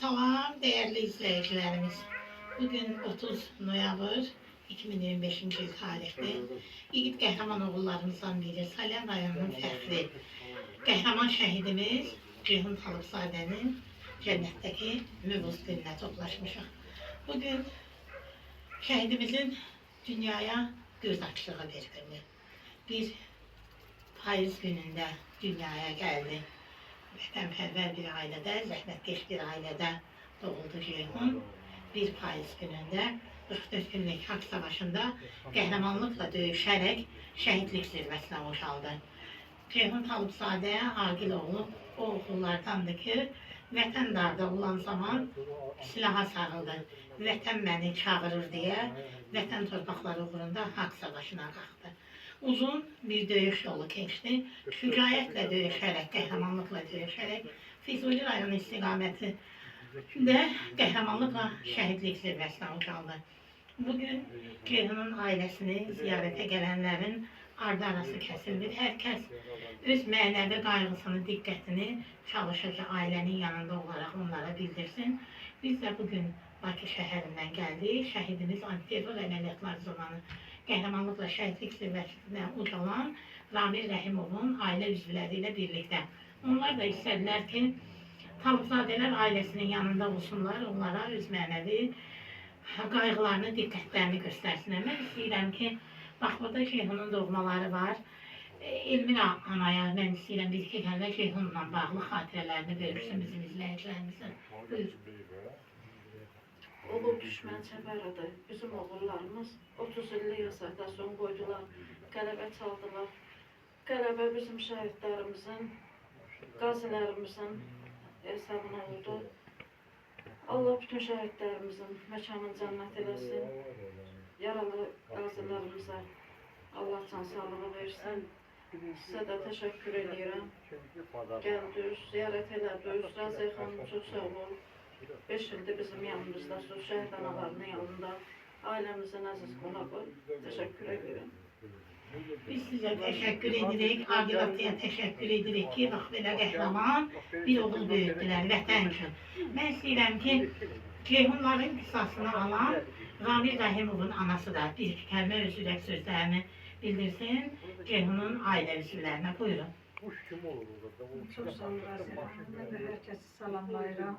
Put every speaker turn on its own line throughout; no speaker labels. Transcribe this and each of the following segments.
Salam değerli izleyicilerimiz. Bugün 30 noyabr 2025-ci il tarixdir. Yiğit qəhrəman oğullarımızdan biri Salyan rayonunun fəxri qəhrəman şəhidimiz Ceyhun Talıbzadənin cənnətdəki mövuz gününə toplaşmışıq. Bugün şəhidimizin dünyaya göz açlığı verdirilir. Bir payız günündə dünyaya gəldi. Vətənpərvər bir ailədə, zəhmətkeş bir ailədə doğuldu Ceyhun. Bir payız günündə 44 günlük Haqq Savaşında qəhrəmanlıqla döyüşərək şəhidlik zirvəsinə ucaldı. Ceyhun Talıbzadə Aqil oğlu o oğullardandır ki, vətən darda olan zaman silaha sarıldı. Vətən məni çağırır deyə vətən torpaqları uğrunda Haqq Savaşına qalxdı. Uzun bir döyüş yolu keçdi. Şücaətle döyüşərək, qəhrəmanlıqla döyüşərək Füzuli rayonu istiqamətində qəhrəmanlıqla şəhidlik zirvəsinə ucaldı. Bugün Ceyhunun ailəsini ziyarətə gələnlərin ardı arası kəsildir. Hər kəs öz mənəvi qayğısını, diqqətini çalışır ki, ailənin yanında olaraq onlara bildirsin. Biz də bugün Bakı şəhərindən gəldik. Şəhidimiz antiterror əməliyyatları zamanı qəhrəmanlıqla şəhidlik zirvəsinə ucalan Ramil Rəhimovun ailə üzvləri ilə birlikdə. Onlar da istədilər ki, Talıbzadələr ailəsinin yanında olsunlar, onlara öz mənəvi qayğılarını, diqqətlərini göstərsinlər. Mən istəyirəm ki, bax, burada Ceyhunun doğmaları var. Elmira anaya mən istəyirəm bir-iki kəlmə Ceyhunla bağlı xatirələrini verirsin bizim izləyicilərimizə. Buyur.
Oğul düşmən çəbəridir. Bizim oğullarımız 30 illik yasaqdasyon qoydular, qələbə çaldılar. Qələbə bizim şəhidlərimizin, qazilərimizin hesabına oldu. Allah bütün şəhidlərimizin məkanını cənnət eləsin. Yaralı qazilərimizə Allah can sağlığı versin. Sizə də təşəkkür edirəm. Gəldiniz, ziyarət elədiniz. Razı xanım çox sağ olun. 5 ildir bizim yanımızdasınız, şəhid analarının yanında, ailəmizin əziz qonağı. Təşəkkür edirəm.
Biz sizə təşəkkür edirik, Aqil ataya təşəkkür edirik ki, bax, belə qəhrəman bir oğul böyütdülər vətən üçün. Mən istəyirəm ki, Ceyhunların qisasını alan Ramil Rəhimovun anası da bir kəlmə öz ürək sözlərini bildirsin Ceyhunun ailə üzvlərinə. Buyurun.
Çok sağ olun Razı Hanım. Ben de herkesi salamlayıram.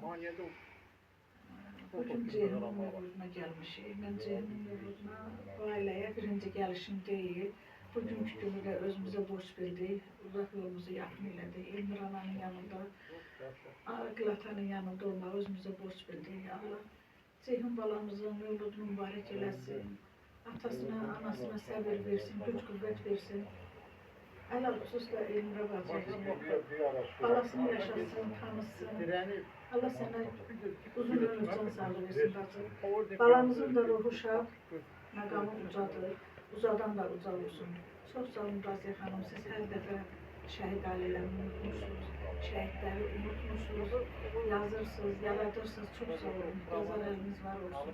Bugün Ceyhunun yoluna gelmişik. Ben Ceyhunun yoluna bu aileye birinci gelişim değil. Bugünkü günü de özümüze borç bildik. Uzak yolumuzu yakın elədik. İlmir ananın yanında, Aqil atanın yanında olmağı özümüze borç bildik. Allah Ceyhun balamızın yolunu mübarek eləsin. Atasına, anasına səbir versin, güc qüvvət versin. Əlal xüsusla Elmira bacıcığım, balasını yaşasın, tanısın. Allah sənə uzun ömür can sağlığı versin bacı. Balamızın da ruhu şad, məqamı ucadır, ucadan da uca olsun. Çox sağ olun Raziyə xanım, siz hər dəfə şəhid ailələrini unutmuşsunuz, şəhidləri unutmuşsunuz, yazırsınız, yaradırsınız, çox sağ olun. Yazar əliniz var olsun.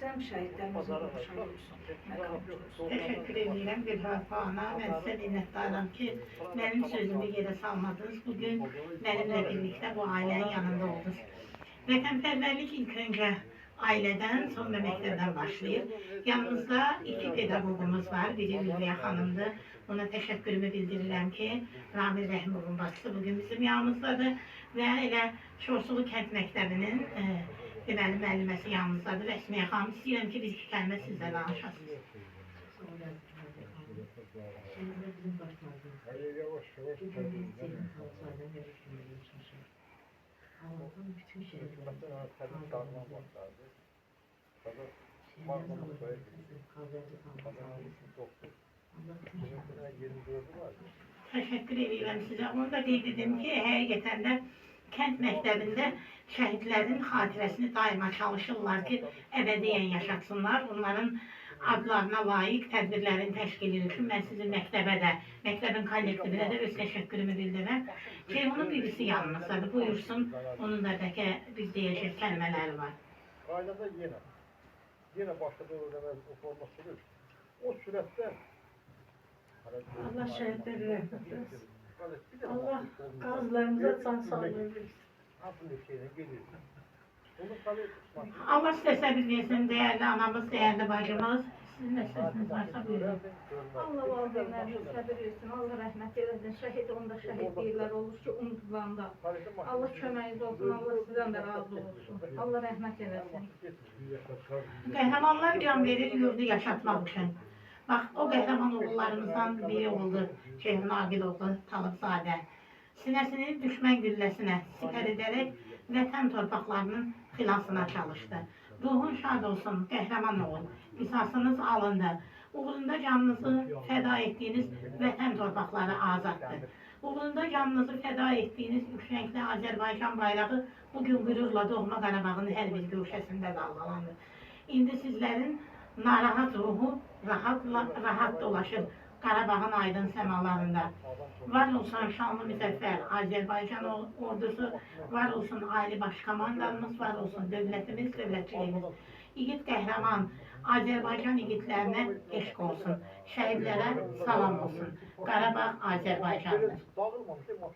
Cəm şəhidlərimizin ruhu şad olsun, məqamı olsun.
Təşəkkür edirəm Gülhafə ana. Mən sizə minnətdaram ki, mənim sözümü yerə salmadınız. Bugün mənimlə birlikdə bu ailənin yanında oldunuz. Vətənpərvərlik ilk öncə ailədən, sonra məktəbdən başlayır. Yanımızda 2 pedaqogumuz var. Biri Ülviyə xanımdır. Ona təşəkkürümü bildirirəm ki, Ramil Rəhimovun bacısı bugün bizim yanımızdadır. Və elə Şorsulu kənd məktəbinin deməli müəlliməsi yanımızdadır. Rəsmiyə xanım, istəyirəm ki, bir-iki kəlmə sizlə danışasınız.
Allah'ın bütün şeyleri
Təşəkkür edirəm sizə. Onu da qeyd edim ki, həqiqətən də kənd məktəbində şəhidlərin xatirəsini daima çalışırlar ki, əbədiyyən yaşatsınlar. Onların adlarına layiq tədbirlərin təşkili üçün mən sizin məktəbə də, məktəbin kollektivinə də öz təşəkkürümü bildirirəm. Ceyhunun birisi yanınızdadır, buyursun. Onun da bəlkə biz deyəcək kəlmələri var.
Ailədə yenə başladı öyrənməz o forma sürür. O sürətdə
Allah şəhidləri rəhmət etsin. Allah qazilərimizə can sağlığı versin.
Hamısının şeyine gelir. Bunu tabii tutmak.
Allah size sabır versin değerli anamız, değerli bacımız. Sizin de sözünüz varsa buyurun.
Allah valideynlerine səbir versin, Allah rəhmət eləsin. Şəhid onda şəhid deyirlər, olur ki, unutulanda. Allah köməyiniz olsun, Allah sizdən də razı olsun. Allah rəhmət eləsin.
Qəhrəmanlar can verir yurdu yaşatmaq üçün. Bax, o qəhrəman oğullarımızdan biri oldu, Şeyh Nabil oğlu Talıbzadə. Sinəsini düşmən gülləsinə sipər edərək vətən torpaqlarının xilasına çalışdı. Ruhun şad olsun, qəhrəman oğul. Qisasınız alındı. Uğrunda canınızı fəda etdiyiniz vətən torpaqları azaddır. Uğrunda canınızı fəda etdiyiniz üç rəngli Azərbaycan bayrağı bugün qürurla doğma Qarabağın hər bir gövşəsində dalgalanır. İndi sizlərin narahat ruhu rahat dolaşır Qarabağın aydın səmalarında. Var olsun şanlı müzəffər Azərbaycan ordusu, var olsun ali başkomandanımız, var olsun dövlətimiz, dövlətçiliyimiz. İgid qəhrəman Azərbaycan igidlərinə eşq olsun. Şəhidlərə salam olsun. Qarabağ Azərbaycandır.
Dağılmamış,